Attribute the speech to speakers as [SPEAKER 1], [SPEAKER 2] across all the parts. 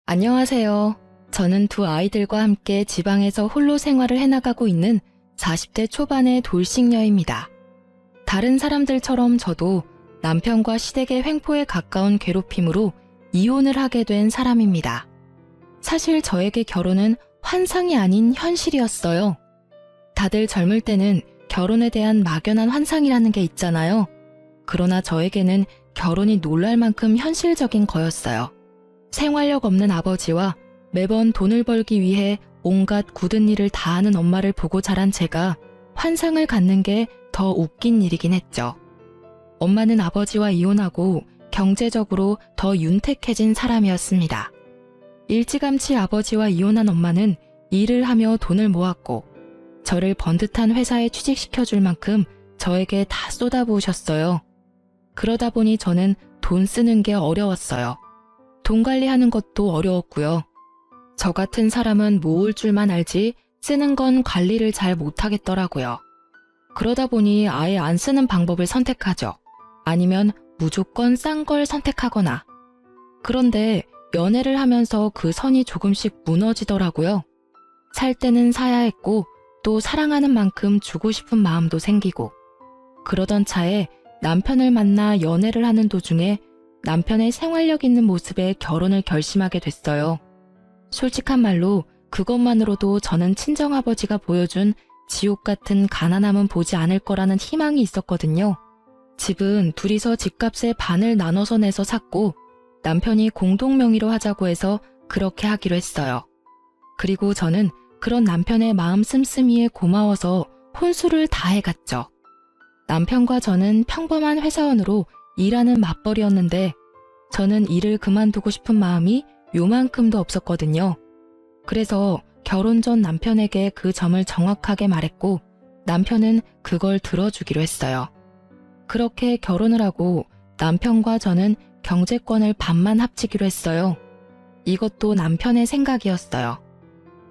[SPEAKER 1] 안녕하세요. 저는 두 아이들과 함께 지방에서 홀로 생활을 해나가고 있는 40대 초반의 돌싱녀입니다. 다른 사람들처럼 저도 남편과 시댁의 횡포에 가까운 괴롭힘으로 이혼을 하게 된 사람입니다. 사실 저에게 결혼은 환상이 아닌 현실이었어요. 다들 젊을 때는 결혼에 대한 막연한 환상이라는 게 있잖아요. 그러나 저에게는 결혼이 놀랄 만큼 현실적인 거였어요. 생활력 없는 아버지와 매번 돈을 벌기 위해 온갖 굳은 일을 다 하는 엄마를 보고 자란 제가 환상을 갖는 게 더 웃긴 일이긴 했죠. 엄마는 아버지와 이혼하고 경제적으로 더 윤택해진 사람이었습니다. 일찌감치 아버지와 이혼한 엄마는 일을 하며 돈을 모았고 저를 번듯한 회사에 취직시켜줄 만큼 저에게 다 쏟아부으셨어요. 그러다 보니 저는 돈 쓰는 게 어려웠어요. 돈 관리하는 것도 어려웠고요. 저 같은 사람은 모을 줄만 알지 쓰는 건 관리를 잘 못하겠더라고요. 그러다 보니 아예 안 쓰는 방법을 선택하죠. 아니면 무조건 싼 걸 선택하거나. 그런데 연애를 하면서 그 선이 조금씩 무너지더라고요. 살 때는 사야 했고 또 사랑하는 만큼 주고 싶은 마음도 생기고. 그러던 차에 남편을 만나 연애를 하는 도중에 남편의 생활력 있는 모습에 결혼을 결심하게 됐어요. 솔직한 말로 그것만으로도 저는 친정아버지가 보여준 지옥 같은 가난함은 보지 않을 거라는 희망이 있었거든요. 집은 둘이서 집값의 반을 나눠서 내서 샀고 남편이 공동 명의로 하자고 해서 그렇게 하기로 했어요. 그리고 저는 그런 남편의 마음 씀씀이에 고마워서 혼수를 다 해갔죠. 남편과 저는 평범한 회사원으로 일하는 맞벌이였는데 저는 일을 그만두고 싶은 마음이 요만큼도 없었거든요. 그래서 결혼 전 남편에게 그 점을 정확하게 말했고 남편은 그걸 들어주기로 했어요. 그렇게 결혼을 하고 남편과 저는 경제권을 반만 합치기로 했어요. 이것도 남편의 생각이었어요.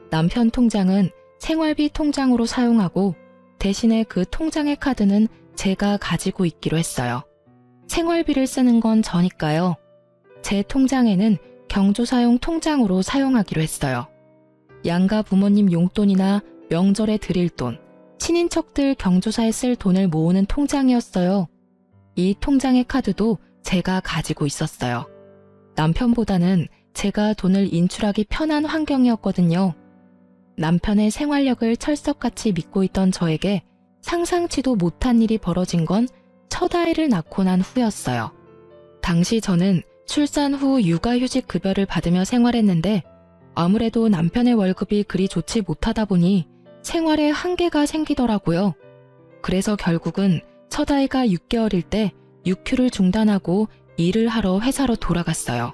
[SPEAKER 1] 남편 통장은 생활비 통장으로 사용하고 대신에 그 통장의 카드는 제가 가지고 있기로 했어요. 생활비를 쓰는 건 저니까요. 제 통장에는 경조사용 통장으로 사용하기로 했어요. 양가 부모님 용돈이나 명절에 드릴 돈, 친인척들 경조사에 쓸 돈을 모으는 통장이었어요. 이 통장의 카드도 제가 가지고 있었어요. 남편보다는 제가 돈을 인출하기 편한 환경이었거든요. 남편의 생활력을 철석같이 믿고 있던 저에게 상상치도 못한 일이 벌어진 건 첫 아이를 낳고 난 후였어요. 당시 저는 출산 후 육아휴직 급여를 받으며 생활했는데 아무래도 남편의 월급이 그리 좋지 못하다 보니 생활에 한계가 생기더라고요. 그래서 결국은 첫 아이가 6개월일 때 육휴를 중단하고 일을 하러 회사로 돌아갔어요.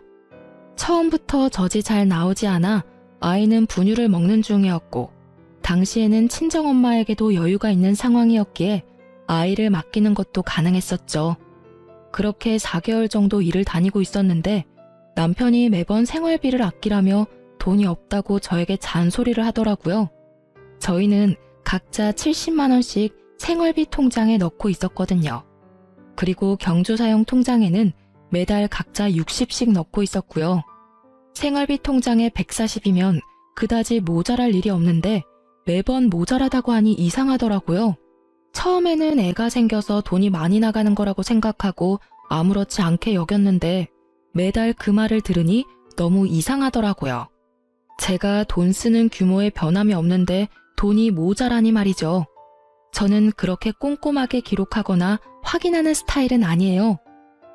[SPEAKER 1] 처음부터 젖이 잘 나오지 않아 아이는 분유를 먹는 중이었고 당시에는 친정엄마에게도 여유가 있는 상황이었기에 아이를 맡기는 것도 가능했었죠. 그렇게 4개월 정도 일을 다니고 있었는데 남편이 매번 생활비를 아끼라며 돈이 없다고 저에게 잔소리를 하더라고요. 저희는 각자 70만 원씩 생활비 통장에 넣고 있었거든요. 그리고 경조사용 통장에는 매달 각자 60씩 넣고 있었고요. 생활비 통장에 140이면 그다지 모자랄 일이 없는데 매번 모자라다고 하니 이상하더라고요. 처음에는 애가 생겨서 돈이 많이 나가는 거라고 생각하고 아무렇지 않게 여겼는데 매달 그 말을 들으니 너무 이상하더라고요. 제가 돈 쓰는 규모에 변함이 없는데 돈이 모자라니 말이죠. 저는 그렇게 꼼꼼하게 기록하거나 확인하는 스타일은 아니에요.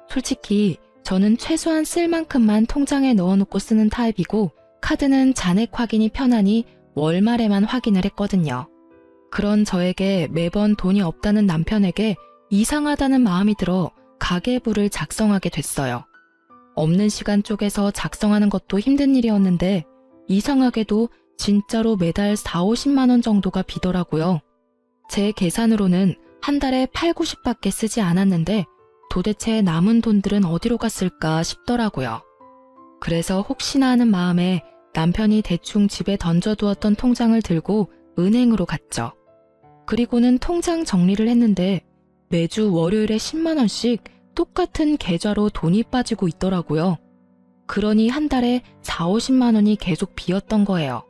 [SPEAKER 1] 솔직히 저는 최소한 쓸 만큼만 통장에 넣어놓고 쓰는 타입이고 카드는 잔액 확인이 편하니 월말에만 확인을 했거든요. 그런 저에게 매번 돈이 없다는 남편에게 이상하다는 마음이 들어 가계부를 작성하게 됐어요. 없는 시간 쪼개서 작성하는 것도 힘든 일이었는데 이상하게도 진짜로 매달 4, 50만 원 정도가 비더라고요. 제 계산으로는 한 달에 8, 90밖에 쓰지 않았는데 도대체 남은 돈들은 어디로 갔을까 싶더라고요. 그래서 혹시나 하는 마음에 남편이 대충 집에 던져두었던 통장을 들고 은행으로 갔죠. 그리고는 통장 정리를 했는데 매주 월요일에 10만 원씩 똑같은 계좌로 돈이 빠지고 있더라고요. 그러니 한 달에 4, 50만 원이 계속 비었던 거예요.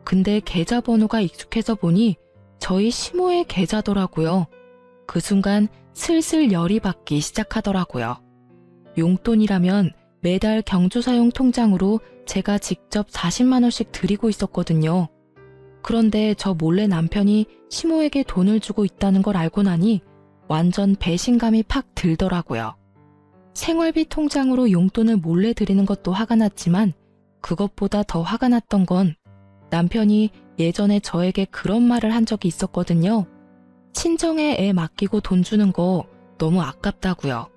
[SPEAKER 1] 근데 계좌번호가 익숙해서 보니 저희 시모의 계좌더라고요. 그 순간 슬슬 열이 받기 시작하더라고요. 용돈이라면 매달 경조사용 통장으로 제가 직접 40만 원씩 드리고 있었거든요. 그런데 저 몰래 남편이 시모에게 돈을 주고 있다는 걸 알고 나니 완전 배신감이 팍 들더라고요. 생활비 통장으로 용돈을 몰래 드리는 것도 화가 났지만 그것보다 더 화가 났던 건 남편이 예전에 저에게 그런 말을 한 적이 있었거든요. 친정에 애 맡기고 돈 주는 거 너무 아깝다고요.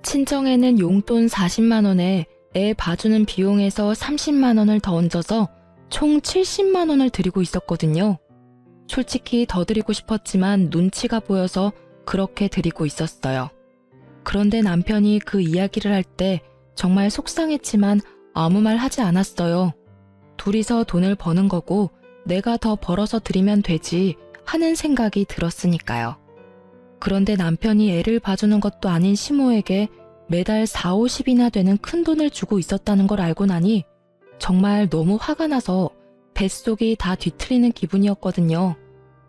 [SPEAKER 1] 친정에는 용돈 40만 원에 애 봐주는 비용에서 30만 원을 더 얹어서 총 70만 원을 드리고 있었거든요. 솔직히 더 드리고 싶었지만 눈치가 보여서 그렇게 드리고 있었어요. 그런데 남편이 그 이야기를 할 때 정말 속상했지만 아무 말 하지 않았어요. 둘이서 돈을 버는 거고 내가 더 벌어서 드리면 되지 하는 생각이 들었으니까요. 그런데 남편이 애를 봐주는 것도 아닌 시모에게 매달 4, 50이나 되는 큰 돈을 주고 있었다는 걸 알고 나니 정말 너무 화가 나서 뱃속이 다 뒤틀리는 기분이었거든요.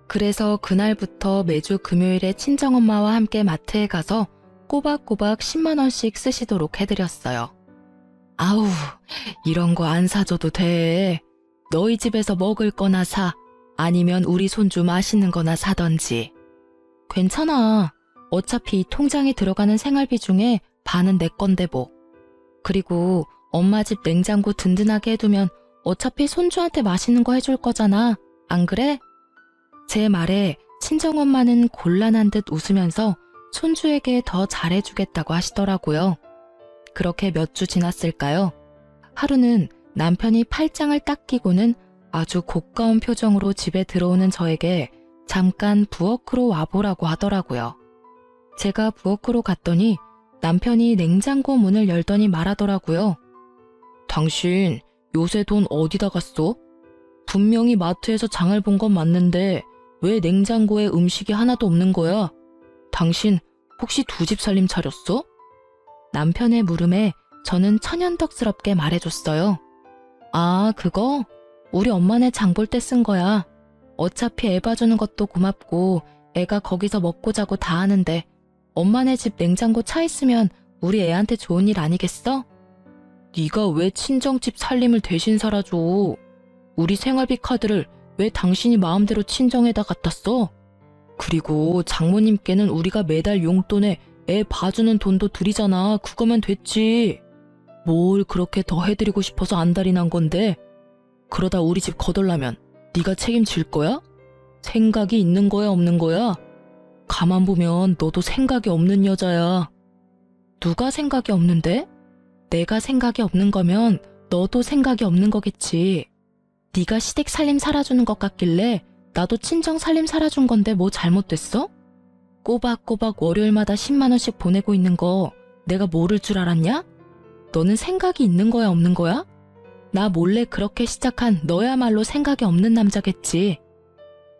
[SPEAKER 1] 그래서 그날부터 매주 금요일에 친정엄마와 함께 마트에 가서 꼬박꼬박 10만 원씩 쓰시도록 해드렸어요. 아우, 이런 거 안 사줘도 돼. 너희 집에서 먹을 거나 사. 아니면 우리 손주 맛있는 거나 사던지. 괜찮아. 어차피 통장에 들어가는 생활비 중에 반은 내 건데 뭐. 그리고 엄마 집 냉장고 든든하게 해두면 어차피 손주한테 맛있는 거 해줄 거잖아. 안 그래? 제 말에 친정엄마는 곤란한 듯 웃으면서 손주에게 더 잘해주겠다고 하시더라고요. 그렇게 몇 주 지났을까요? 하루는 남편이 팔짱을 딱 끼고는 아주 고가운 표정으로 집에 들어오는 저에게 잠깐 부엌으로 와보라고 하더라고요. 제가 부엌으로 갔더니 남편이 냉장고 문을 열더니 말하더라고요. 당신 요새 돈 어디다 갔어? 분명히 마트에서 장을 본 건 맞는데 왜 냉장고에 음식이 하나도 없는 거야? 당신 혹시 두 집 살림 차렸어? 남편의 물음에 저는 천연덕스럽게 말해줬어요. 아, 그거? 우리 엄마네 장 볼 때 쓴 거야. 어차피 애 봐주는 것도 고맙고 애가 거기서 먹고 자고 다 하는데 엄마네 집 냉장고 차 있으면 우리 애한테 좋은 일 아니겠어? 네가 왜 친정집 살림을 대신 살아줘? 우리 생활비 카드를 왜 당신이 마음대로 친정에다 갖다 써? 그리고 장모님께는 우리가 매달 용돈에 애 봐주는 돈도 드리잖아. 그거면 됐지. 뭘 그렇게 더 해드리고 싶어서 안달이 난 건데? 그러다 우리 집 거덜나면 네가 책임질 거야? 생각이 있는 거야 없는 거야? 가만 보면 너도 생각이 없는 여자야. 누가 생각이 없는데? 내가 생각이 없는 거면 너도 생각이 없는 거겠지. 네가 시댁 살림 살아주는 것 같길래 나도 친정 살림 살아준 건데 뭐 잘못됐어? 꼬박꼬박 월요일마다 10만 원씩 보내고 있는 거 내가 모를 줄 알았냐? 너는 생각이 있는 거야 없는 거야? 나 몰래 그렇게 시작한 너야말로 생각이 없는 남자겠지.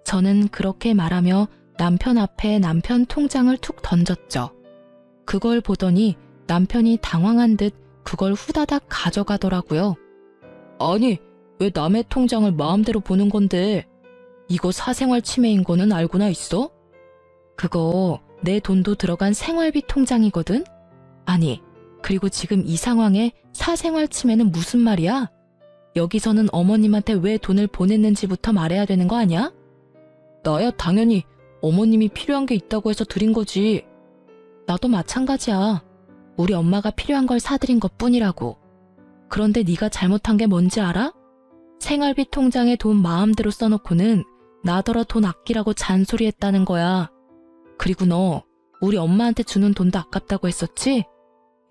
[SPEAKER 1] 저는 그렇게 말하며 남편 앞에 남편 통장을 툭 던졌죠. 그걸 보더니 남편이 당황한 듯 그걸 후다닥 가져가더라고요. 아니, 왜 남의 통장을 마음대로 보는 건데? 이거 사생활 침해인 거는 알고나 있어? 그거 내 돈도 들어간 생활비 통장이거든? 아니, 그리고 지금 이 상황에 사생활 침해는 무슨 말이야? 여기서는 어머님한테 왜 돈을 보냈는지부터 말해야 되는 거 아니야? 나야 당연히 어머님이 필요한 게 있다고 해서 드린 거지. 나도 마찬가지야. 우리 엄마가 필요한 걸 사드린 것뿐이라고. 그런데 네가 잘못한 게 뭔지 알아? 생활비 통장에 돈 마음대로 써놓고는 나더러 돈 아끼라고 잔소리했다는 거야. 그리고 너 우리 엄마한테 주는 돈도 아깝다고 했었지?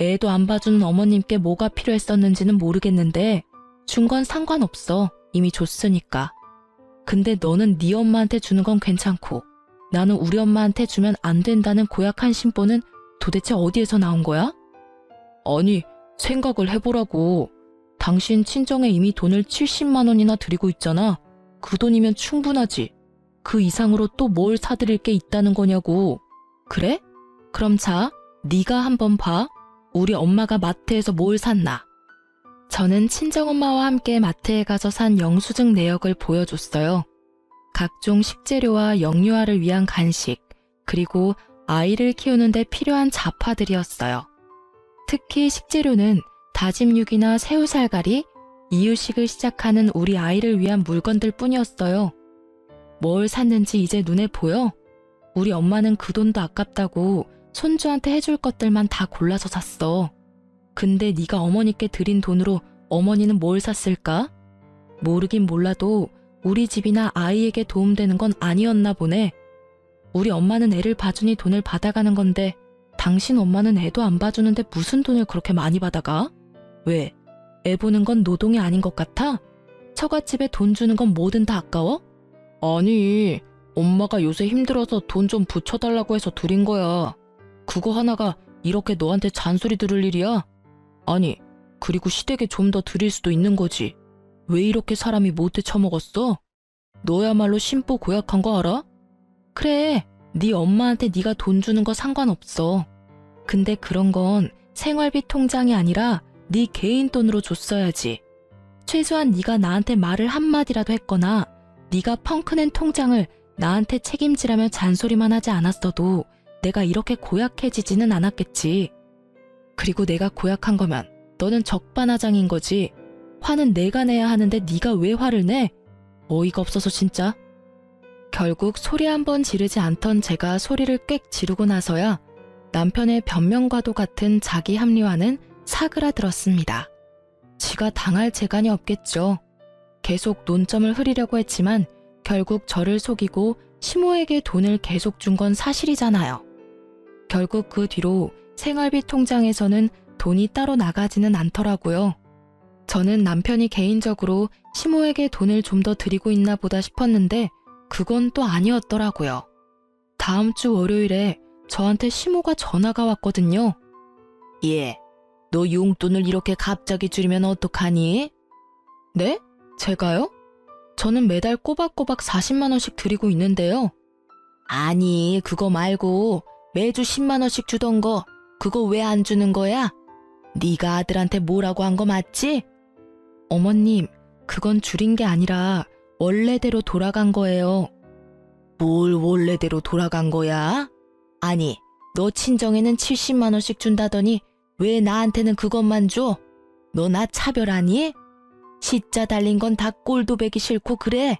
[SPEAKER 1] 애도 안 봐주는 어머님께 뭐가 필요했었는지는 모르겠는데 준 건 상관없어. 이미 줬으니까. 근데 너는 네 엄마한테 주는 건 괜찮고 나는 우리 엄마한테 주면 안 된다는 고약한 심보는 도대체 어디에서 나온 거야? 아니, 생각을 해보라고. 당신 친정에 이미 돈을 70만 원이나 드리고 있잖아. 그 돈이면 충분하지. 그 이상으로 또 뭘 사드릴 게 있다는 거냐고. 그래? 그럼 자, 네가 한번 봐. 우리 엄마가 마트에서 뭘 샀나. 저는 친정엄마와 함께 마트에 가서 산 영수증 내역을 보여줬어요. 각종 식재료와 영유아를 위한 간식, 그리고 아이를 키우는데 필요한 잡화들이었어요. 특히 식재료는 다짐 육이나 새우살가리, 이유식을 시작하는 우리 아이를 위한 물건들 뿐이었어요. 뭘 샀는지 이제 눈에 보여? 우리 엄마는 그 돈도 아깝다고 손주한테 해줄 것들만 다 골라서 샀어. 근데 네가 어머니께 드린 돈으로 어머니는 뭘 샀을까? 모르긴 몰라도 우리 집이나 아이에게 도움되는 건 아니었나 보네. 우리 엄마는 애를 봐주니 돈을 받아가는 건데 당신 엄마는 애도 안 봐주는데 무슨 돈을 그렇게 많이 받아가? 왜? 애 보는 건 노동이 아닌 것 같아? 처갓집에 돈 주는 건 뭐든 다 아까워? 아니, 엄마가 요새 힘들어서 돈 좀 붙여달라고 해서 드린 거야. 그거 하나가 이렇게 너한테 잔소리 들을 일이야? 아니, 그리고 시댁에 좀 더 드릴 수도 있는 거지. 왜 이렇게 사람이 못돼 처먹었어? 너야말로 심보 고약한 거 알아? 그래, 네 엄마한테 네가 돈 주는 거 상관없어. 근데 그런 건 생활비 통장이 아니라 네 개인 돈으로 줬어야지. 최소한 네가 나한테 말을 한마디라도 했거나 네가 펑크낸 통장을 나한테 책임지라며 잔소리만 하지 않았어도 내가 이렇게 고약해지지는 않았겠지. 그리고 내가 고약한 거면 너는 적반하장인 거지. 화는 내가 내야 하는데 네가 왜 화를 내? 어이가 없어서 진짜. 결국 소리 한 번 지르지 않던 제가 소리를 꽥 지르고 나서야 남편의 변명과도 같은 자기 합리화는 사그라들었습니다. 지가 당할 재간이 없겠죠. 계속 논점을 흐리려고 했지만 결국 저를 속이고 시모에게 돈을 계속 준 건 사실이잖아요. 결국 그 뒤로 생활비 통장에서는 돈이 따로 나가지는 않더라고요. 저는 남편이 개인적으로 시모에게 돈을 좀 더 드리고 있나 보다 싶었는데 그건 또 아니었더라고요. 다음 주 월요일에 저한테 시모가 전화가 왔거든요. 예, 너 용돈을 이렇게 갑자기 줄이면 어떡하니? 네? 제가요? 저는 매달 꼬박꼬박 40만 원씩 드리고 있는데요. 아니, 그거 말고 매주 10만 원씩 주던 거 그거 왜 안 주는 거야? 네가 아들한테 뭐라고 한 거 맞지? 어머님, 그건 줄인 게 아니라 원래대로 돌아간 거예요. 뭘 원래대로 돌아간 거야? 아니, 너 친정에는 70만 원씩 준다더니 왜 나한테는 그것만 줘? 너 나 차별하니? 시자 달린 건 다 꼴도 보기 싫고 그래?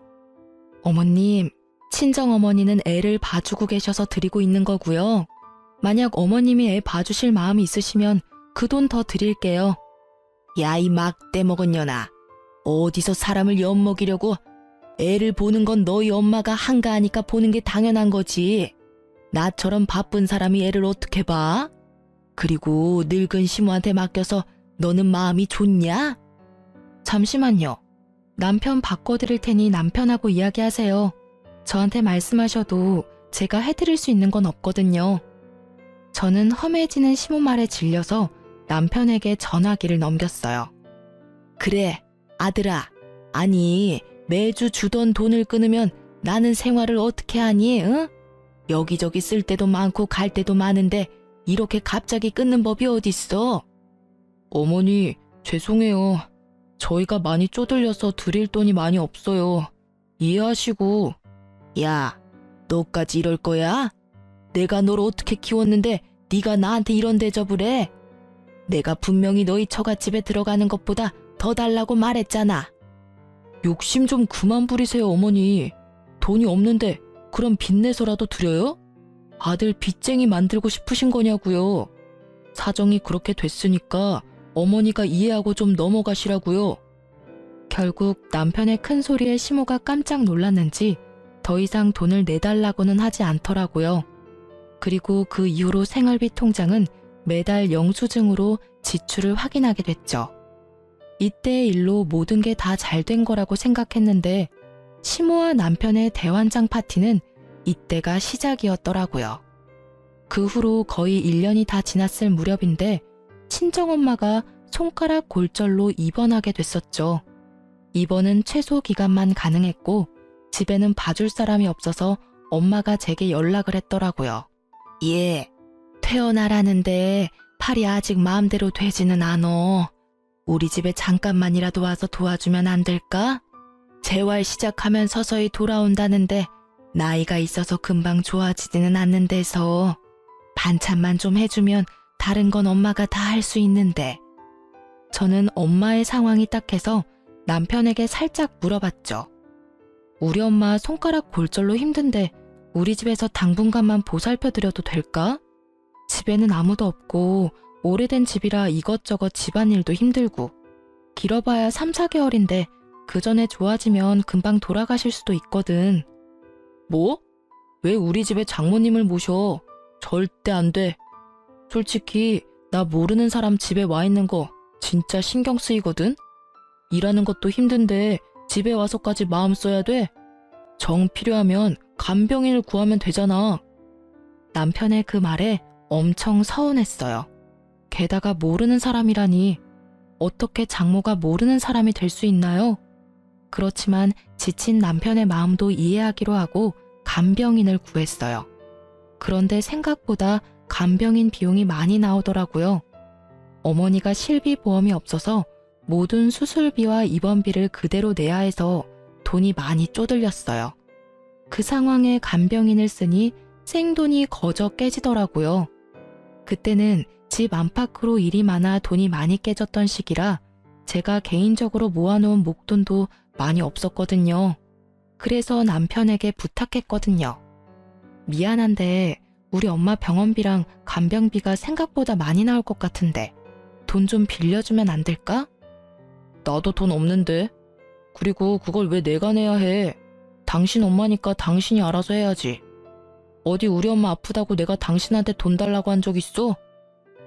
[SPEAKER 1] 어머님, 친정어머니는 애를 봐주고 계셔서 드리고 있는 거고요. 만약 어머님이 애 봐주실 마음이 있으시면 그 돈 더 드릴게요. 야, 이 막대 먹은 년아. 어디서 사람을 엿먹이려고. 애를 보는 건 너희 엄마가 한가하니까 보는 게 당연한 거지. 나처럼 바쁜 사람이 애를 어떻게 봐? 그리고 늙은 시모한테 맡겨서 너는 마음이 좋냐? 잠시만요. 남편 바꿔드릴 테니 남편하고 이야기하세요. 저한테 말씀하셔도 제가 해드릴 수 있는 건 없거든요. 저는 험해지는 시모 말에 질려서 남편에게 전화기를 넘겼어요. 그래, 아들아. 아니, 매주 주던 돈을 끊으면 나는 생활을 어떻게 하니, 응? 여기저기 쓸 때도 많고 갈 때도 많은데 이렇게 갑자기 끊는 법이 어딨어? 어머니, 죄송해요. 저희가 많이 쪼들려서 드릴 돈이 많이 없어요. 이해하시고. 야, 너까지 이럴 거야? 내가 널 어떻게 키웠는데 네가 나한테 이런 대접을 해? 내가 분명히 너희 처갓집에 들어가는 것보다 더 달라고 말했잖아. 욕심 좀 그만 부리세요, 어머니. 돈이 없는데 그럼 빚내서라도 드려요? 아들 빚쟁이 만들고 싶으신 거냐고요. 사정이 그렇게 됐으니까 어머니가 이해하고 좀 넘어가시라고요. 결국 남편의 큰 소리에 시모가 깜짝 놀랐는지 더 이상 돈을 내달라고는 하지 않더라고요. 그리고 그 이후로 생활비 통장은 매달 영수증으로 지출을 확인하게 됐죠. 이때의 일로 모든 게 다 잘 된 거라고 생각했는데 시모와 남편의 대환장 파티는 이때가 시작이었더라고요. 그 후로 거의 1년이 다 지났을 무렵인데 친정엄마가 손가락 골절로 입원하게 됐었죠. 입원은 최소 기간만 가능했고 집에는 봐줄 사람이 없어서 엄마가 제게 연락을 했더라고요. 예, 퇴원하라는데 팔이 아직 마음대로 되지는 않어. 우리 집에 잠깐만이라도 와서 도와주면 안 될까? 재활 시작하면 서서히 돌아온다는데 나이가 있어서 금방 좋아지지는 않는 데서 반찬만 좀 해주면 다른 건 엄마가 다 할 수 있는데. 저는 엄마의 상황이 딱해서 남편에게 살짝 물어봤죠. 우리 엄마 손가락 골절로 힘든데 우리 집에서 당분간만 보살펴드려도 될까? 집에는 아무도 없고 오래된 집이라 이것저것 집안일도 힘들고 길어봐야 3, 4개월인데 그 전에 좋아지면 금방 돌아가실 수도 있거든. 뭐? 왜 우리 집에 장모님을 모셔? 절대 안 돼. 솔직히 나 모르는 사람 집에 와 있는 거 진짜 신경 쓰이거든? 일하는 것도 힘든데 집에 와서까지 마음 써야 돼? 정 필요하면 간병인을 구하면 되잖아. 남편의 그 말에 엄청 서운했어요. 게다가 모르는 사람이라니 어떻게 장모가 모르는 사람이 될 수 있나요? 그렇지만 지친 남편의 마음도 이해하기로 하고 간병인을 구했어요. 그런데 생각보다 간병인 비용이 많이 나오더라고요. 어머니가 실비보험이 없어서 모든 수술비와 입원비를 그대로 내야 해서 돈이 많이 쪼들렸어요. 그 상황에 간병인을 쓰니 생돈이 거저 깨지더라고요. 그때는 집 안팎으로 일이 많아 돈이 많이 깨졌던 시기라 제가 개인적으로 모아놓은 목돈도 많이 없었거든요. 그래서 남편에게 부탁했거든요. 미안한데 우리 엄마 병원비랑 간병비가 생각보다 많이 나올 것 같은데 돈 좀 빌려주면 안 될까? 나도 돈 없는데. 그리고 그걸 왜 내가 내야 해? 당신 엄마니까 당신이 알아서 해야지. 어디 우리 엄마 아프다고 내가 당신한테 돈 달라고 한 적 있어?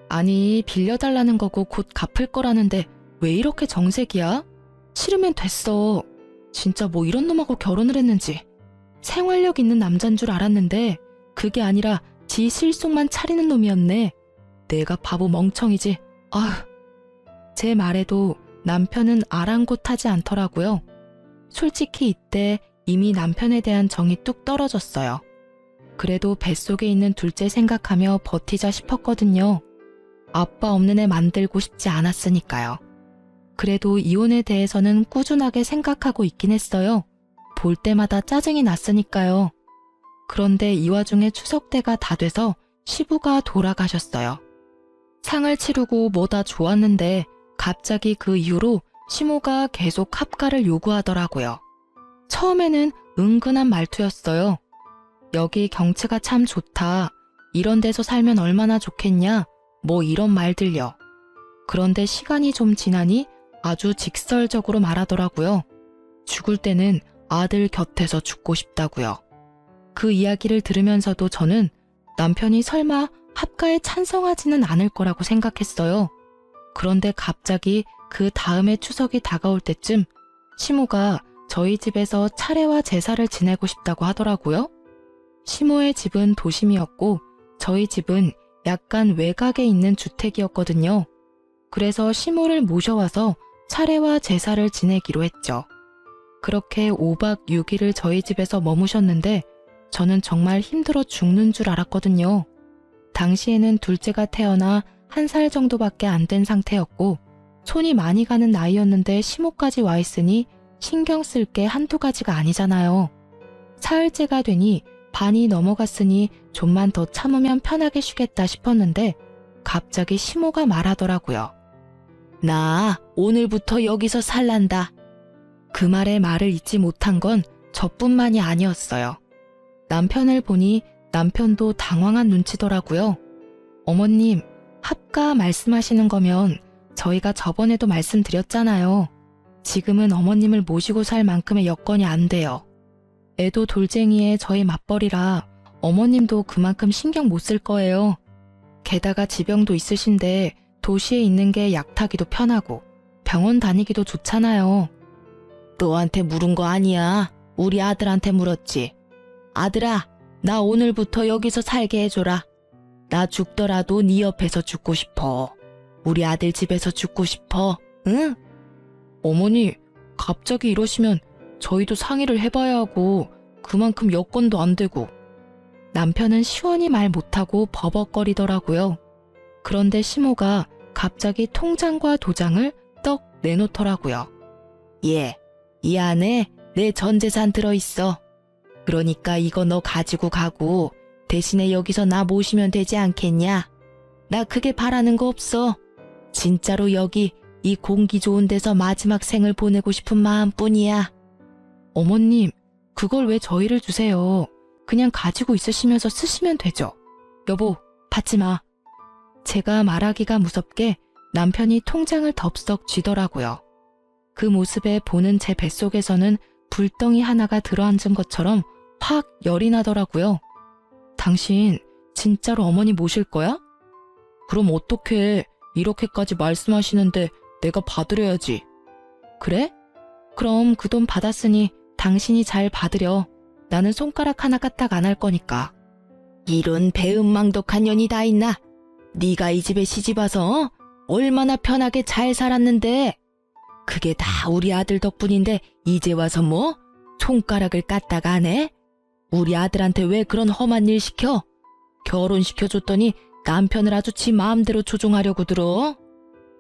[SPEAKER 1] 아니, 빌려달라는 거고 곧 갚을 거라는데 왜 이렇게 정색이야? 싫으면 됐어. 진짜 뭐 이런 놈하고 결혼을 했는지. 생활력 있는 남잔 줄 알았는데 그게 아니라 지 실속만 차리는 놈이었네. 내가 바보 멍청이지. 아휴. 제 말에도 남편은 아랑곳하지 않더라고요. 솔직히 이때 이미 남편에 대한 정이 뚝 떨어졌어요. 그래도 뱃속에 있는 둘째 생각하며 버티자 싶었거든요. 아빠 없는 애 만들고 싶지 않았으니까요. 그래도 이혼에 대해서는 꾸준하게 생각하고 있긴 했어요. 볼 때마다 짜증이 났으니까요. 그런데 이 와중에 추석 때가 다 돼서 시부가 돌아가셨어요. 상을 치르고 뭐 다 좋았는데 갑자기 그 이후로 시모가 계속 합가를 요구하더라고요. 처음에는 은근한 말투였어요. 여기 경치가 참 좋다. 이런 데서 살면 얼마나 좋겠냐. 뭐 이런 말들요. 그런데 시간이 좀 지나니 아주 직설적으로 말하더라고요. 죽을 때는 아들 곁에서 죽고 싶다고요. 그 이야기를 들으면서도 저는 남편이 설마 합가에 찬성하지는 않을 거라고 생각했어요. 그런데 갑자기 그 다음에 추석이 다가올 때쯤 시모가 저희 집에서 차례와 제사를 지내고 싶다고 하더라고요. 시모의 집은 도심이었고 저희 집은 약간 외곽에 있는 주택이었거든요. 그래서 시모를 모셔와서 차례와 제사를 지내기로 했죠. 그렇게 5박 6일을 저희 집에서 머무셨는데 저는 정말 힘들어 죽는 줄 알았거든요. 당시에는 둘째가 태어나 1살 정도밖에 안 된 상태였고 손이 많이 가는 나이였는데 시모까지 와 있으니 신경 쓸 게 한두 가지가 아니잖아요. 사흘째가 되니 반이 넘어갔으니 좀만 더 참으면 편하게 쉬겠다 싶었는데 갑자기 시모가 말하더라고요. 나 오늘부터 여기서 살란다. 그 말에 말을 잇지 못한 건 저뿐만이 아니었어요. 남편을 보니 남편도 당황한 눈치더라고요. 어머님, 합가 말씀하시는 거면 저희가 저번에도 말씀드렸잖아요. 지금은 어머님을 모시고 살 만큼의 여건이 안 돼요. 애도 돌쟁이에 저희 맞벌이라 어머님도 그만큼 신경 못 쓸 거예요. 게다가 지병도 있으신데 도시에 있는 게 약 타기도 편하고 병원 다니기도 좋잖아요. 너한테 물은 거 아니야. 우리 아들한테 물었지. 아들아, 나 오늘부터 여기서 살게 해줘라. 나 죽더라도 네 옆에서 죽고 싶어. 우리 아들 집에서 죽고 싶어. 응? 어머니, 갑자기 이러시면 저희도 상의를 해봐야 하고 그만큼 여건도 안 되고. 남편은 시원히 말 못하고 버벅거리더라고요. 그런데 시모가 갑자기 통장과 도장을 떡 내놓더라고요. 예, 이 안에 내 전 재산 들어있어. 그러니까 이거 너 가지고 가고 대신에 여기서 나 모시면 되지 않겠냐? 나 크게 바라는 거 없어. 진짜로 여기 이 공기 좋은 데서 마지막 생을 보내고 싶은 마음뿐이야. 어머님, 그걸 왜 저희를 주세요? 그냥 가지고 있으시면서 쓰시면 되죠. 여보, 받지 마. 제가 말하기가 무섭게 남편이 통장을 덥석 쥐더라고요. 그 모습에 보는 제 뱃속에서는 불덩이 하나가 들어앉은 것처럼 확 열이 나더라고요. 당신 진짜로 어머니 모실 거야? 그럼 어떡해. 이렇게까지 말씀하시는데 내가 받으려야지. 그래? 그럼 그 돈 받았으니 당신이 잘 받으려. 나는 손가락 하나 까딱 안 할 거니까. 이런 배은망덕한 년이 다 있나? 네가 이 집에 시집와서 얼마나 편하게 잘 살았는데. 그게 다 우리 아들 덕분인데 이제 와서 뭐? 손가락을 까딱 안 해? 우리 아들한테 왜 그런 험한 일 시켜? 결혼시켜줬더니 남편을 아주 지 마음대로 조종하려고 들어.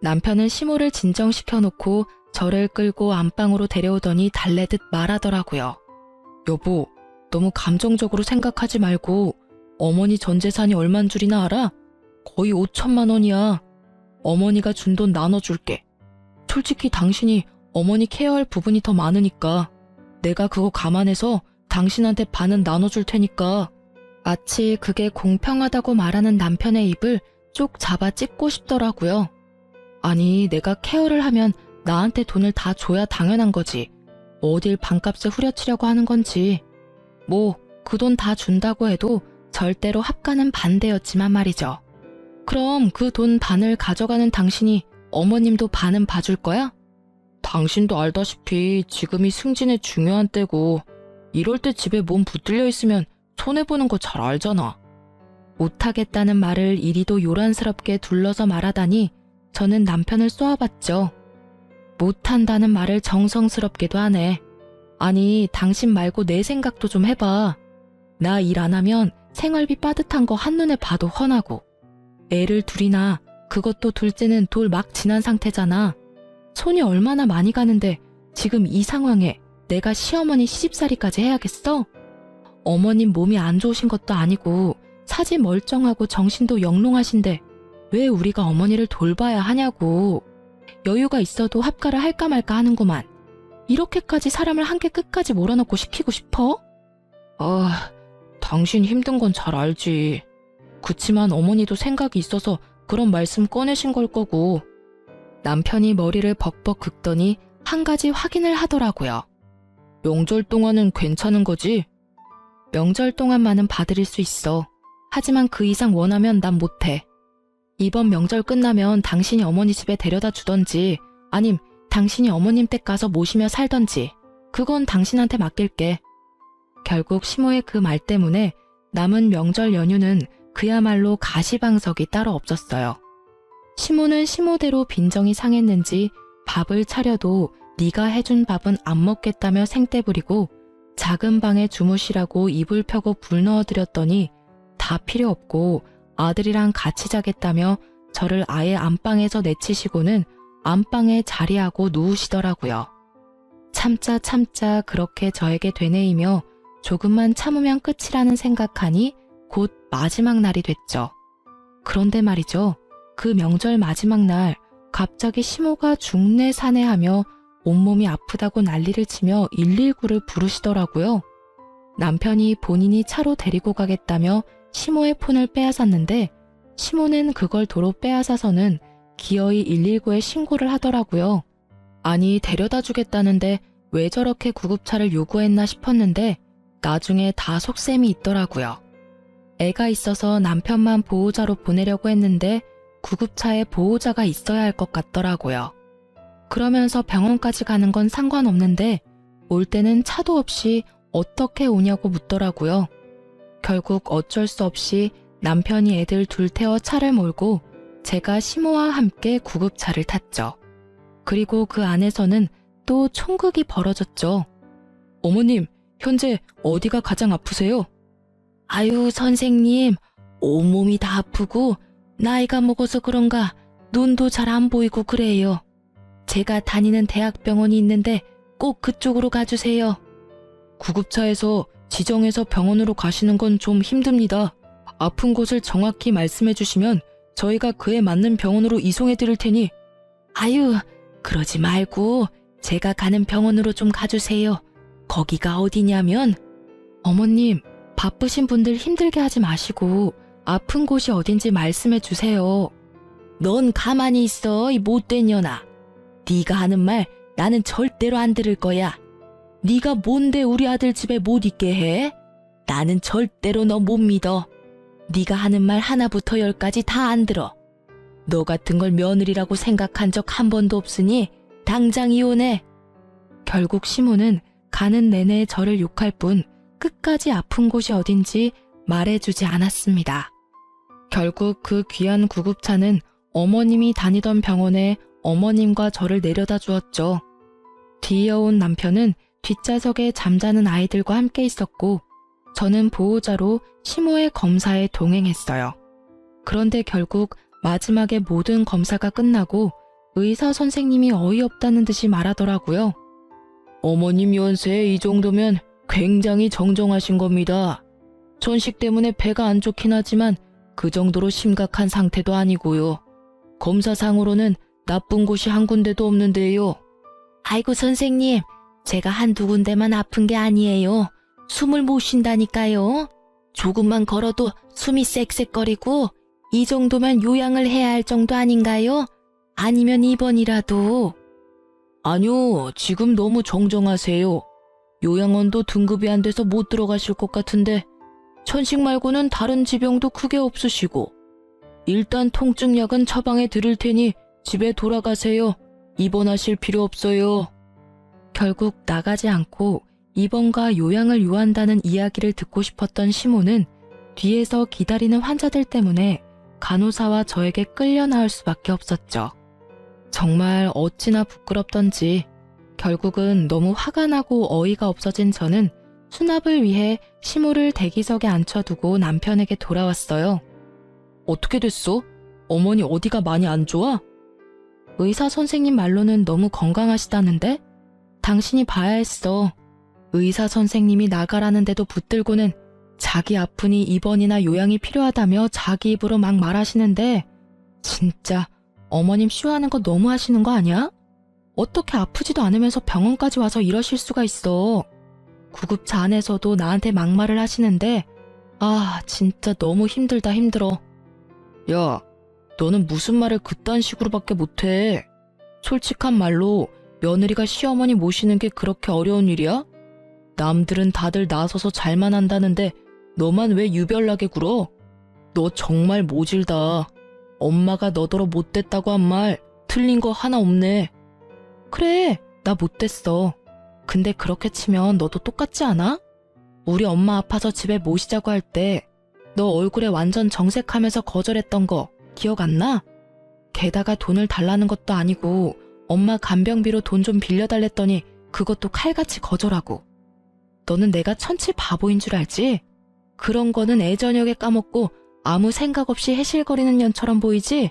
[SPEAKER 1] 남편은 시모를 진정시켜놓고 저를 끌고 안방으로 데려오더니 달래듯 말하더라고요. 여보, 너무 감정적으로 생각하지 말고 어머니 전 재산이 얼만 줄이나 알아? 거의 5천만 원이야. 어머니가 준 돈 나눠줄게. 솔직히 당신이 어머니 케어할 부분이 더 많으니까 내가 그거 감안해서 당신한테 반은 나눠줄 테니까. 마치 그게 공평하다고 말하는 남편의 입을 쪽 잡아 찢고 싶더라고요. 아니, 내가 케어를 하면 나한테 돈을 다 줘야 당연한 거지. 어딜 반값에 후려치려고 하는 건지. 뭐 그 돈 다 준다고 해도 절대로 합가는 반대였지만 말이죠. 그럼 그 돈 반을 가져가는 당신이 어머님도 반은 봐줄 거야? 당신도 알다시피 지금이 승진의 중요한 때고 이럴 때 집에 몸 붙들려 있으면 손해보는 거 잘 알잖아. 못하겠다는 말을 이리도 요란스럽게 둘러서 말하다니 저는 남편을 쏘아봤죠. 못한다는 말을 정성스럽게도 하네. 아니, 당신 말고 내 생각도 좀 해봐. 나 일 안 하면 생활비 빠듯한 거 한눈에 봐도 훤하고 애를 둘이나 그것도 둘째는 돌 막 지난 상태잖아. 손이 얼마나 많이 가는데 지금 이 상황에 내가 시어머니 시집살이까지 해야겠어? 어머님 몸이 안 좋으신 것도 아니고 사지 멀쩡하고 정신도 영롱하신데 왜 우리가 어머니를 돌봐야 하냐고. 여유가 있어도 합가를 할까 말까 하는구만. 이렇게까지 사람을 한개 끝까지 몰아넣고 시키고 싶어? 당신 힘든 건 잘 알지. 그치만 어머니도 생각이 있어서 그런 말씀 꺼내신 걸 거고. 남편이 머리를 벅벅 긁더니 한 가지 확인을 하더라고요. 명절 동안은 괜찮은 거지? 명절 동안만은 봐드릴 수 있어. 하지만 그 이상 원하면 난 못해. 이번 명절 끝나면 당신이 어머니 집에 데려다 주던지 아님 당신이 어머님 댁 가서 모시며 살던지 그건 당신한테 맡길게. 결국 시모의 그 말 때문에 남은 명절 연휴는 그야말로 가시방석이 따로 없었어요. 시모는 시모대로 빈정이 상했는지 밥을 차려도 네가 해준 밥은 안 먹겠다며 생떼 부리고 작은 방에 주무시라고 이불 펴고 불 넣어드렸더니 다 필요 없고 아들이랑 같이 자겠다며 저를 아예 안방에서 내치시고는 안방에 자리하고 누우시더라고요. 참자 그렇게 저에게 되뇌이며 조금만 참으면 끝이라는 생각하니 곧 마지막 날이 됐죠. 그런데 말이죠. 그 명절 마지막 날 갑자기 시모가 중내사내하며 온몸이 아프다고 난리를 치며 119를 부르시더라고요. 남편이 본인이 차로 데리고 가겠다며 시모의 폰을 빼앗았는데 시모는 그걸 도로 빼앗아서는 기어이 119에 신고를 하더라고요. 아니, 데려다 주겠다는데 왜 저렇게 구급차를 요구했나 싶었는데 나중에 다 속셈이 있더라고요. 애가 있어서 남편만 보호자로 보내려고 했는데 구급차에 보호자가 있어야 할 것 같더라고요. 그러면서 병원까지 가는 건 상관없는데 올 때는 차도 없이 어떻게 오냐고 묻더라고요. 결국 어쩔 수 없이 남편이 애들 둘 태워 차를 몰고 제가 시모와 함께 구급차를 탔죠. 그리고 그 안에서는 또 총극이 벌어졌죠. 어머님, 현재 어디가 가장 아프세요? 아유, 선생님, 온몸이 다 아프고 나이가 먹어서 그런가 눈도 잘 안 보이고 그래요. 제가 다니는 대학병원이 있는데 꼭 그쪽으로 가주세요. 구급차에서 지정해서 병원으로 가시는 건 좀 힘듭니다. 아픈 곳을 정확히 말씀해 주시면 저희가 그에 맞는 병원으로 이송해 드릴 테니. 아유, 그러지 말고 제가 가는 병원으로 좀 가주세요. 거기가 어디냐면. 어머님, 바쁘신 분들 힘들게 하지 마시고 아픈 곳이 어딘지 말씀해 주세요. 넌 가만히 있어, 이 못된 년아. 네가 하는 말 나는 절대로 안 들을 거야. 네가 뭔데 우리 아들 집에 못 있게 해? 나는 절대로 너 못 믿어. 네가 하는 말 하나부터 열까지 다 안 들어. 너 같은 걸 며느리라고 생각한 적 한 번도 없으니 당장 이혼해. 결국 시모는 가는 내내 저를 욕할 뿐 끝까지 아픈 곳이 어딘지 말해주지 않았습니다. 결국 그 귀한 구급차는 어머님이 다니던 병원에 어머님과 저를 내려다 주었죠. 뒤이어온 남편은 뒷좌석에 잠자는 아이들과 함께 있었고 저는 보호자로 시모의 검사에 동행했어요. 그런데 결국 마지막에 모든 검사가 끝나고 의사 선생님이 어이없다는 듯이 말하더라고요. 어머님 연세 이 정도면 굉장히 정정하신 겁니다. 천식 때문에 배가 안 좋긴 하지만 그 정도로 심각한 상태도 아니고요. 검사상으로는 나쁜 곳이 한 군데도 없는데요. 아이고 선생님, 제가 한두 군데만 아픈 게 아니에요. 숨을 못 쉰다니까요. 조금만 걸어도 숨이 쌕쌕거리고 이 정도면 요양을 해야 할 정도 아닌가요? 아니면 입원이라도. 아니요, 지금 너무 정정하세요. 요양원도 등급이 안 돼서 못 들어가실 것 같은데 천식 말고는 다른 지병도 크게 없으시고 일단 통증약은 처방해 드릴 테니 집에 돌아가세요. 입원하실 필요 없어요. 결국 나가지 않고 입원과 요양을 요한다는 이야기를 듣고 싶었던 시모는 뒤에서 기다리는 환자들 때문에 간호사와 저에게 끌려 나올 수밖에 없었죠. 정말 어찌나 부끄럽던지 결국은 너무 화가 나고 어이가 없어진 저는 수납을 위해 시모를 대기석에 앉혀두고 남편에게 돌아왔어요. 어떻게 됐어? 어머니 어디가 많이 안 좋아? 의사 선생님 말로는 너무 건강하시다는데? 당신이 봐야 했어. 의사 선생님이 나가라는데도 붙들고는 자기 아프니 입원이나 요양이 필요하다며 자기 입으로 막 말하시는데 진짜 어머님 쇼하는 거 너무 하시는 거 아니야? 어떻게 아프지도 않으면서 병원까지 와서 이러실 수가 있어. 구급차 안에서도 나한테 막말을 하시는데 아 진짜 너무 힘들다 힘들어. 야, 너는 무슨 말을 그딴 식으로밖에 못해. 솔직한 말로 며느리가 시어머니 모시는 게 그렇게 어려운 일이야? 남들은 다들 나서서 잘만 한다는데 너만 왜 유별나게 굴어? 너 정말 모질다. 엄마가 너더러 못됐다고 한 말 틀린 거 하나 없네. 그래, 나 못됐어. 근데 그렇게 치면 너도 똑같지 않아? 우리 엄마 아파서 집에 모시자고 할 때 너 얼굴에 완전 정색하면서 거절했던 거 기억 안 나? 게다가 돈을 달라는 것도 아니고 엄마 간병비로 돈 좀 빌려달랬더니 그것도 칼같이 거절하고. 너는 내가 천치 바보인 줄 알지? 그런 거는 애저녁에 까먹고 아무 생각 없이 해실거리는 년처럼 보이지?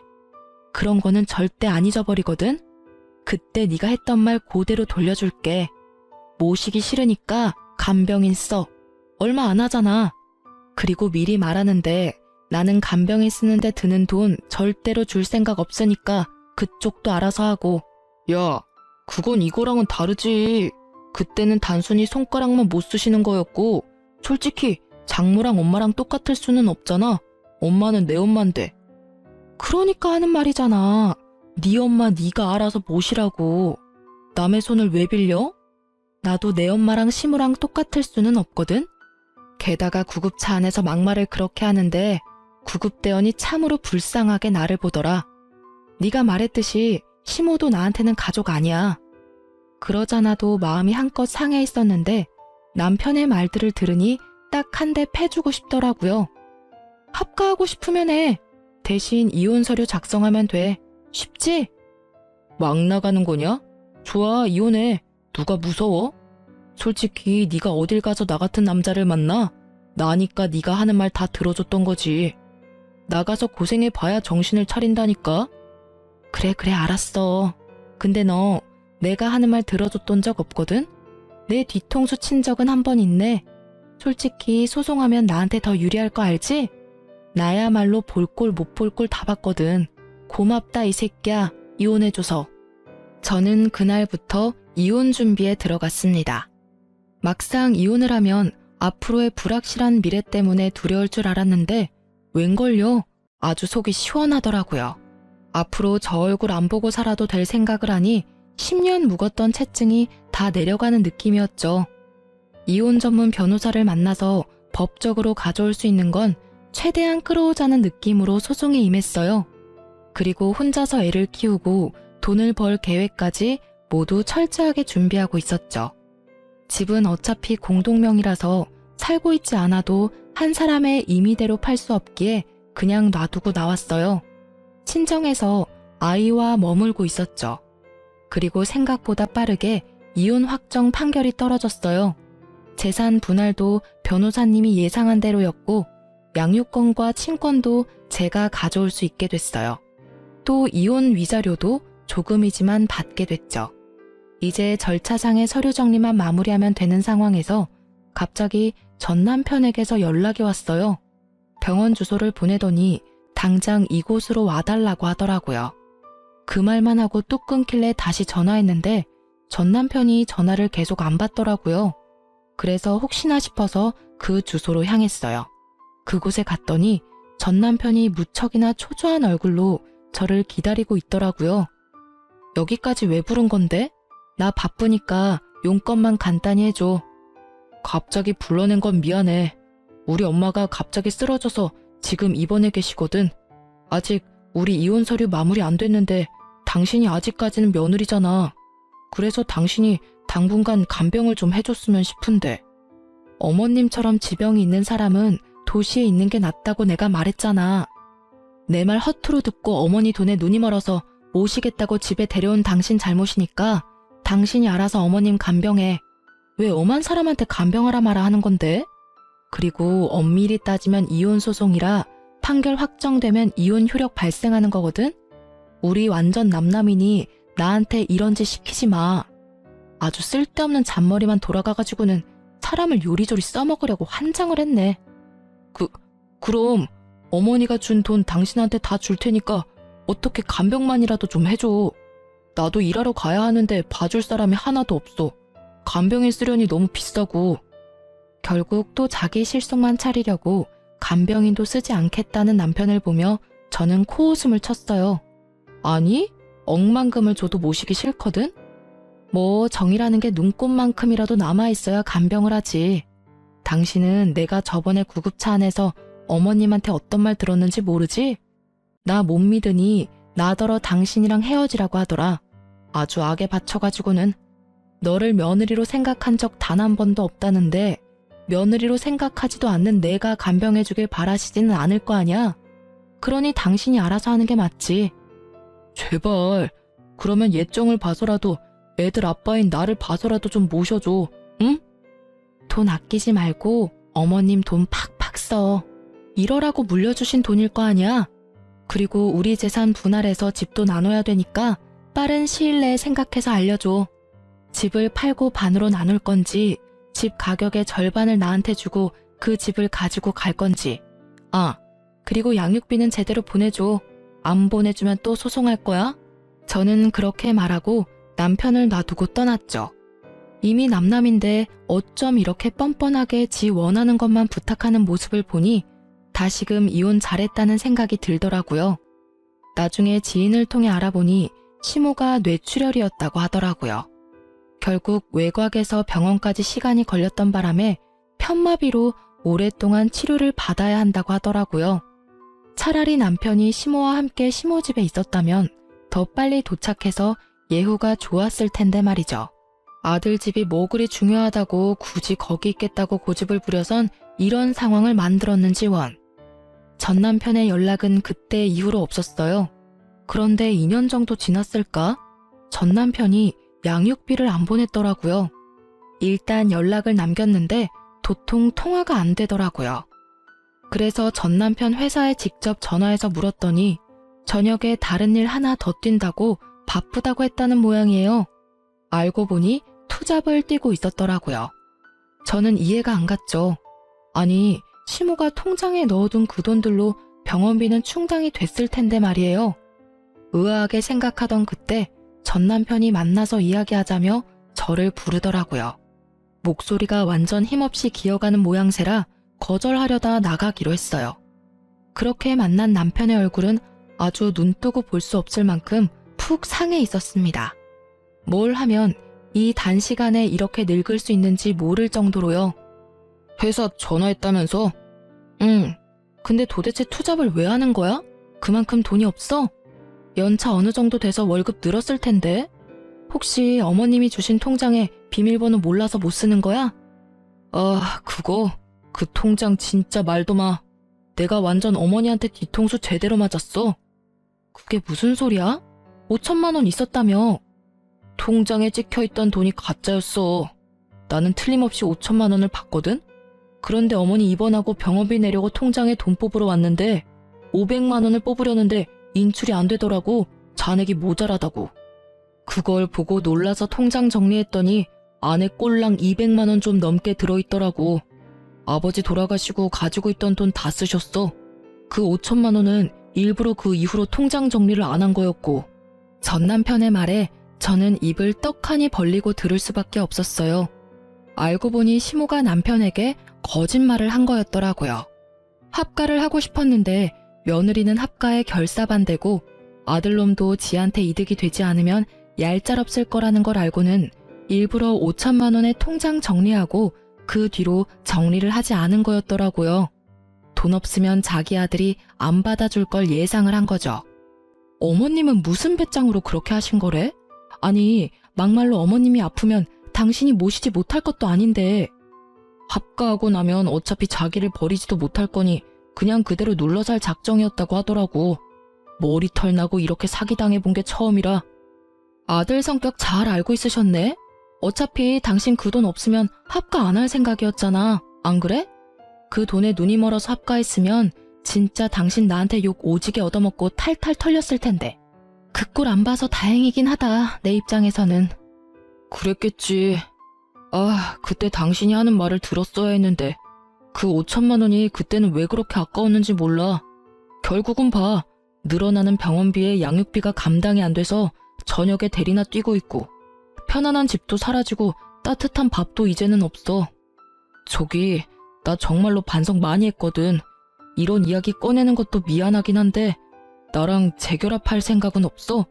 [SPEAKER 1] 그런 거는 절대 안 잊어버리거든? 그때 네가 했던 말 그대로 돌려줄게. 모시기 싫으니까 간병인 써. 얼마 안 하잖아. 그리고 미리 말하는데 나는 간병인 쓰는데 드는 돈 절대로 줄 생각 없으니까 그쪽도 알아서 하고. 야, 그건 이거랑은 다르지. 그때는 단순히 손가락만 못 쓰시는 거였고 솔직히 장모랑 엄마랑 똑같을 수는 없잖아. 엄마는 내 엄마인데. 그러니까 하는 말이잖아. 네 엄마 네가 알아서 모시라고. 남의 손을 왜 빌려? 나도 내 엄마랑 시무랑 똑같을 수는 없거든. 게다가 구급차 안에서 막말을 그렇게 하는데 구급대원이 참으로 불쌍하게 나를 보더라. 네가 말했듯이 시모도 나한테는 가족 아니야. 그러잖아도 마음이 한껏 상해 있었는데 남편의 말들을 들으니 딱 한 대 패주고 싶더라고요. 합가하고 싶으면 해. 대신 이혼 서류 작성하면 돼. 쉽지? 막 나가는 거냐? 좋아, 이혼해. 누가 무서워? 솔직히 네가 어딜 가서 나 같은 남자를 만나? 나니까 네가 하는 말 다 들어줬던 거지. 나가서 고생해봐야 정신을 차린다니까. 그래 알았어. 근데 너 내가 하는 말 들어줬던 적 없거든? 내 뒤통수 친 적은 한 번 있네. 솔직히 소송하면 나한테 더 유리할 거 알지? 나야말로 볼 꼴 못 볼 꼴 다 봤거든. 고맙다 이 새끼야. 이혼해줘서. 저는 그날부터 이혼 준비에 들어갔습니다. 막상 이혼을 하면 앞으로의 불확실한 미래 때문에 두려울 줄 알았는데 웬걸요? 아주 속이 시원하더라고요. 앞으로 저 얼굴 안 보고 살아도 될 생각을 하니 10년 묵었던 채증이 다 내려가는 느낌이었죠. 이혼 전문 변호사를 만나서 법적으로 가져올 수 있는 건 최대한 끌어오자는 느낌으로 소송에 임했어요. 그리고 혼자서 애를 키우고 돈을 벌 계획까지 모두 철저하게 준비하고 있었죠. 집은 어차피 공동명의라서 살고 있지 않아도 한 사람의 임의대로 팔 수 없기에 그냥 놔두고 나왔어요. 친정에서 아이와 머물고 있었죠. 그리고 생각보다 빠르게 이혼 확정 판결이 떨어졌어요. 재산 분할도 변호사님이 예상한 대로였고 양육권과 친권도 제가 가져올 수 있게 됐어요. 또 이혼 위자료도 조금이지만 받게 됐죠. 이제 절차상의 서류 정리만 마무리하면 되는 상황에서 갑자기 전 남편에게서 연락이 왔어요. 병원 주소를 보내더니 당장 이곳으로 와달라고 하더라고요. 그 말만 하고 뚝 끊길래 다시 전화했는데 전 남편이 전화를 계속 안 받더라고요. 그래서 혹시나 싶어서 그 주소로 향했어요. 그곳에 갔더니 전 남편이 무척이나 초조한 얼굴로 저를 기다리고 있더라고요. 여기까지 왜 부른 건데? 나 바쁘니까 용건만 간단히 해줘. 갑자기 불러낸 건 미안해. 우리 엄마가 갑자기 쓰러져서 지금 입원해 계시거든. 아직 우리 이혼 서류 마무리 안 됐는데 당신이 아직까지는 며느리잖아. 그래서 당신이 당분간 간병을 좀 해줬으면 싶은데. 어머님처럼 지병이 있는 사람은 도시에 있는 게 낫다고 내가 말했잖아. 내 말 허투루 듣고 어머니 돈에 눈이 멀어서 모시겠다고 집에 데려온 당신 잘못이니까 당신이 알아서 어머님 간병해. 왜 엄한 사람한테 간병하라 마라 하는 건데? 그리고 엄밀히 따지면 이혼 소송이라 판결 확정되면 이혼 효력 발생하는 거거든? 우리 완전 남남이니 나한테 이런 짓 시키지 마. 아주 쓸데없는 잔머리만 돌아가가지고는 사람을 요리조리 써먹으려고 환장을 했네. 그럼 어머니가 준 돈 당신한테 다 줄 테니까 어떻게 간병만이라도 좀 해줘. 나도 일하러 가야 하는데 봐줄 사람이 하나도 없어. 간병인 쓰려니 너무 비싸고. 결국 또 자기 실속만 차리려고 간병인도 쓰지 않겠다는 남편을 보며 저는 코웃음을 쳤어요. 아니, 억만금을 줘도 모시기 싫거든? 뭐 정이라는 게 눈꽃만큼이라도 남아있어야 간병을 하지. 당신은 내가 저번에 구급차 안에서 어머님한테 어떤 말 들었는지 모르지? 나 못 믿으니 나더러 당신이랑 헤어지라고 하더라. 아주 악에 받쳐가지고는. 너를 며느리로 생각한 적 단 한 번도 없다는데 며느리로 생각하지도 않는 내가 간병해주길 바라시지는 않을 거 아냐? 그러니 당신이 알아서 하는 게 맞지. 제발, 그러면 예정을 봐서라도 애들 아빠인 나를 봐서라도 좀 모셔줘, 응? 돈 아끼지 말고 어머님 돈 팍팍 써. 이러라고 물려주신 돈일 거 아니야? 그리고 우리 재산 분할해서 집도 나눠야 되니까 빠른 시일 내에 생각해서 알려줘. 집을 팔고 반으로 나눌 건지 집 가격의 절반을 나한테 주고 그 집을 가지고 갈 건지. 아, 그리고 양육비는 제대로 보내줘. 안 보내주면 또 소송할 거야? 저는 그렇게 말하고 남편을 놔두고 떠났죠. 이미 남남인데 어쩜 이렇게 뻔뻔하게 지 원하는 것만 부탁하는 모습을 보니 다시금 이혼 잘했다는 생각이 들더라고요. 나중에 지인을 통해 알아보니 시모가 뇌출혈이었다고 하더라고요. 결국 외곽에서 병원까지 시간이 걸렸던 바람에 편마비로 오랫동안 치료를 받아야 한다고 하더라고요. 차라리 남편이 시모와 함께 시모집에 있었다면 더 빨리 도착해서 예후가 좋았을 텐데 말이죠. 아들 집이 뭐 그리 중요하다고 굳이 거기 있겠다고 고집을 부려선 이런 상황을 만들었는지 원. 전 남편의 연락은 그때 이후로 없었어요. 그런데 2년 정도 지났을까? 전 남편이 양육비를 안 보냈더라고요. 일단 연락을 남겼는데 도통 통화가 안 되더라고요. 그래서 전 남편 회사에 직접 전화해서 물었더니 저녁에 다른 일 하나 더 뛴다고 바쁘다고 했다는 모양이에요. 알고 보니 투잡을 뛰고 있었더라고요. 저는 이해가 안 갔죠. 아니, 시모가 통장에 넣어둔 그 돈들로 병원비는 충당이 됐을 텐데 말이에요. 의아하게 생각하던 그때 전 남편이 만나서 이야기하자며 저를 부르더라고요. 목소리가 완전 힘없이 기어가는 모양새라 거절하려다 나가기로 했어요. 그렇게 만난 남편의 얼굴은 아주 눈뜨고 볼 수 없을 만큼 푹 상해 있었습니다. 뭘 하면 이 단시간에 이렇게 늙을 수 있는지 모를 정도로요. 회사 전화했다면서? 응. 근데 도대체 투잡을 왜 하는 거야? 그만큼 돈이 없어? 연차 어느 정도 돼서 월급 늘었을 텐데. 혹시 어머님이 주신 통장에 비밀번호 몰라서 못 쓰는 거야? 아, 그 통장 진짜 말도 마. 내가 완전 어머니한테 뒤통수 제대로 맞았어. 그게 무슨 소리야? 5천만 원 있었다며. 통장에 찍혀있던 돈이 가짜였어. 나는 틀림없이 5천만 원을 받거든? 그런데 어머니 입원하고 병원비 내려고 통장에 돈 뽑으러 왔는데 500만 원을 뽑으려는데 인출이 안 되더라고. 잔액이 모자라다고. 그걸 보고 놀라서 통장 정리했더니 안에 꼴랑 200만 원 좀 넘게 들어있더라고. 아버지 돌아가시고 가지고 있던 돈 다 쓰셨어. 그 5천만 원은 일부러 그 이후로 통장 정리를 안 한 거였고. 전 남편의 말에 저는 입을 떡하니 벌리고 들을 수밖에 없었어요. 알고 보니 시모가 남편에게 거짓말을 한 거였더라고요. 합가를 하고 싶었는데 며느리는 합가에 결사반대고 아들놈도 지한테 이득이 되지 않으면 얄짤없을 거라는 걸 알고는 일부러 5천만 원의 통장 정리하고 그 뒤로 정리를 하지 않은 거였더라고요. 돈 없으면 자기 아들이 안 받아줄 걸 예상을 한 거죠. 어머님은 무슨 배짱으로 그렇게 하신 거래? 아니, 막말로 어머님이 아프면 당신이 모시지 못할 것도 아닌데. 합가하고 나면 어차피 자기를 버리지도 못할 거니 그냥 그대로 눌러 살 작정이었다고 하더라고. 머리털 나고 이렇게 사기당해본 게 처음이라. 아들 성격 잘 알고 있으셨네? 어차피 당신 그 돈 없으면 합가 안 할 생각이었잖아. 안 그래? 그 돈에 눈이 멀어서 합가했으면 진짜 당신 나한테 욕 오지게 얻어먹고 탈탈 털렸을 텐데. 그 꼴 안 봐서 다행이긴 하다, 내 입장에서는. 그랬겠지. 아, 그때 당신이 하는 말을 들었어야 했는데 그 5천만 원이 그때는 왜 그렇게 아까웠는지 몰라. 결국은 봐. 늘어나는 병원비에 양육비가 감당이 안 돼서 저녁에 대리나 뛰고 있고 편안한 집도 사라지고 따뜻한 밥도 이제는 없어. 저기, 나 정말로 반성 많이 했거든. 이런 이야기 꺼내는 것도 미안하긴 한데 나랑 재결합할 생각은 없어?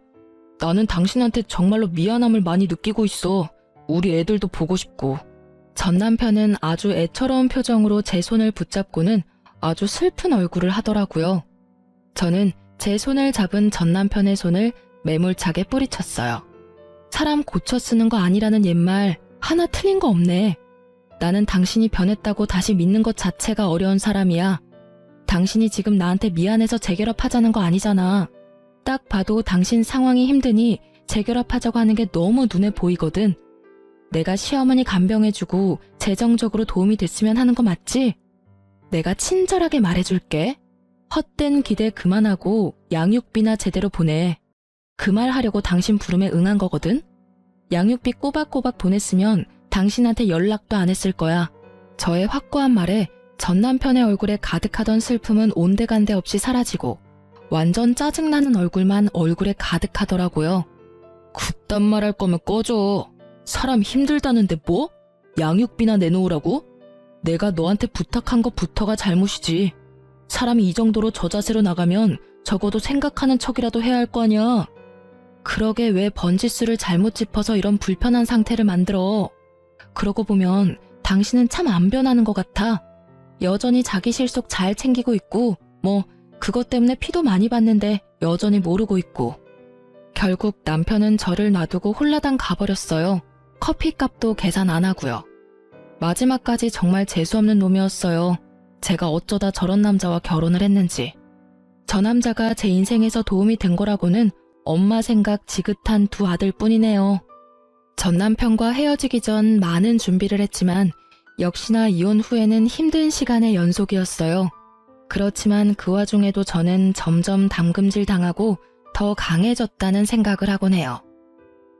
[SPEAKER 1] 나는 당신한테 정말로 미안함을 많이 느끼고 있어. 우리 애들도 보고 싶고. 전 남편은 아주 애처로운 표정으로 제 손을 붙잡고는 아주 슬픈 얼굴을 하더라고요. 저는 제 손을 잡은 전 남편의 손을 매몰차게 뿌리쳤어요. 사람 고쳐 쓰는 거 아니라는 옛말 하나 틀린 거 없네. 나는 당신이 변했다고 다시 믿는 것 자체가 어려운 사람이야. 당신이 지금 나한테 미안해서 재결합하자는 거 아니잖아. 딱 봐도 당신 상황이 힘드니 재결합하자고 하는 게 너무 눈에 보이거든. 내가 시어머니 간병해주고 재정적으로 도움이 됐으면 하는 거 맞지? 내가 친절하게 말해줄게. 헛된 기대 그만하고 양육비나 제대로 보내. 그 말 하려고 당신 부름에 응한 거거든? 양육비 꼬박꼬박 보냈으면 당신한테 연락도 안 했을 거야. 저의 확고한 말에 전 남편의 얼굴에 가득하던 슬픔은 온데간데 없이 사라지고 완전 짜증나는 얼굴만 얼굴에 가득하더라고요. 그딴 말 할 거면 꺼져. 사람 힘들다는데 뭐? 양육비나 내놓으라고? 내가 너한테 부탁한 것부터가 잘못이지. 사람이 이 정도로 저자세로 나가면 적어도 생각하는 척이라도 해야 할 거 아니야. 그러게 왜 번지수를 잘못 짚어서 이런 불편한 상태를 만들어. 그러고 보면 당신은 참 안 변하는 것 같아. 여전히 자기 실속 잘 챙기고 있고 뭐 그것 때문에 피도 많이 받는데 여전히 모르고 있고. 결국 남편은 저를 놔두고 홀라당 가버렸어요. 커피값도 계산 안 하고요. 마지막까지 정말 재수없는 놈이었어요. 제가 어쩌다 저런 남자와 결혼을 했는지. 저 남자가 제 인생에서 도움이 된 거라고는 엄마 생각 지긋한 두 아들뿐이네요. 전 남편과 헤어지기 전 많은 준비를 했지만 역시나 이혼 후에는 힘든 시간의 연속이었어요. 그렇지만 그 와중에도 저는 점점 담금질 당하고 더 강해졌다는 생각을 하곤 해요.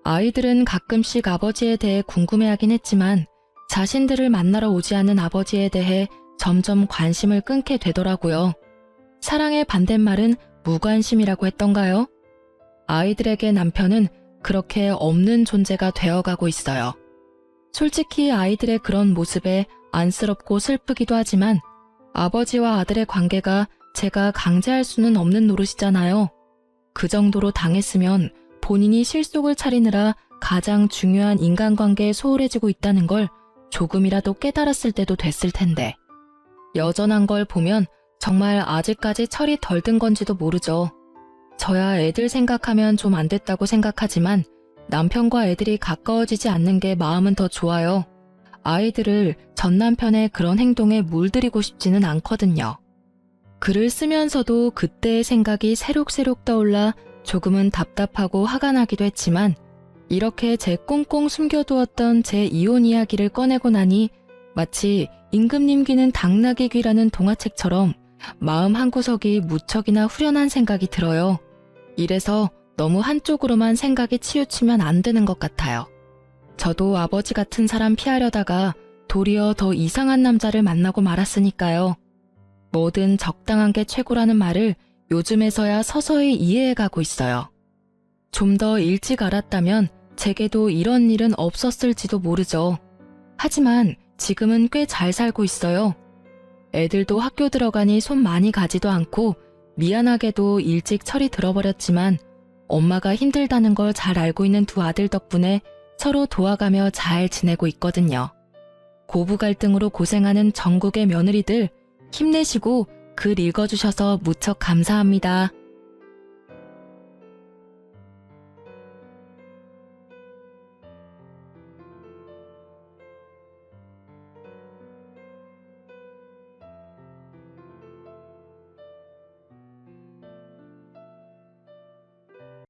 [SPEAKER 1] 아이들은 가끔씩 아버지에 대해 궁금해하긴 했지만 자신들을 만나러 오지 않는 아버지에 대해 점점 관심을 끊게 되더라고요. 사랑의 반대말은 무관심이라고 했던가요? 아이들에게 남편은 그렇게 없는 존재가 되어가고 있어요. 솔직히 아이들의 그런 모습에 안쓰럽고 슬프기도 하지만 아버지와 아들의 관계가 제가 강제할 수는 없는 노릇이잖아요. 그 정도로 당했으면 본인이 실속을 차리느라 가장 중요한 인간관계에 소홀해지고 있다는 걸 조금이라도 깨달았을 때도 됐을 텐데. 여전한 걸 보면 정말 아직까지 철이 덜 든 건지도 모르죠. 저야 애들 생각하면 좀 안 됐다고 생각하지만 남편과 애들이 가까워지지 않는 게 마음은 더 좋아요. 아이들을 전 남편의 그런 행동에 물들이고 싶지는 않거든요. 글을 쓰면서도 그때의 생각이 새록새록 떠올라 조금은 답답하고 화가 나기도 했지만 이렇게 제 꽁꽁 숨겨두었던 제 이혼 이야기를 꺼내고 나니 마치 임금님 귀는 당나귀 귀라는 동화책처럼 마음 한구석이 무척이나 후련한 생각이 들어요. 이래서 너무 한쪽으로만 생각이 치우치면 안 되는 것 같아요. 저도 아버지 같은 사람 피하려다가 도리어 더 이상한 남자를 만나고 말았으니까요. 뭐든 적당한 게 최고라는 말을 요즘에서야 서서히 이해해가고 있어요. 좀 더 일찍 알았다면 제게도 이런 일은 없었을지도 모르죠. 하지만 지금은 꽤 잘 살고 있어요. 애들도 학교 들어가니 손 많이 가지도 않고 미안하게도 일찍 철이 들어버렸지만 엄마가 힘들다는 걸 잘 알고 있는 두 아들 덕분에 서로 도와가며 잘 지내고 있거든요. 고부 갈등으로 고생하는 전국의 며느리들 힘내시고 글 읽어주셔서 무척 감사합니다.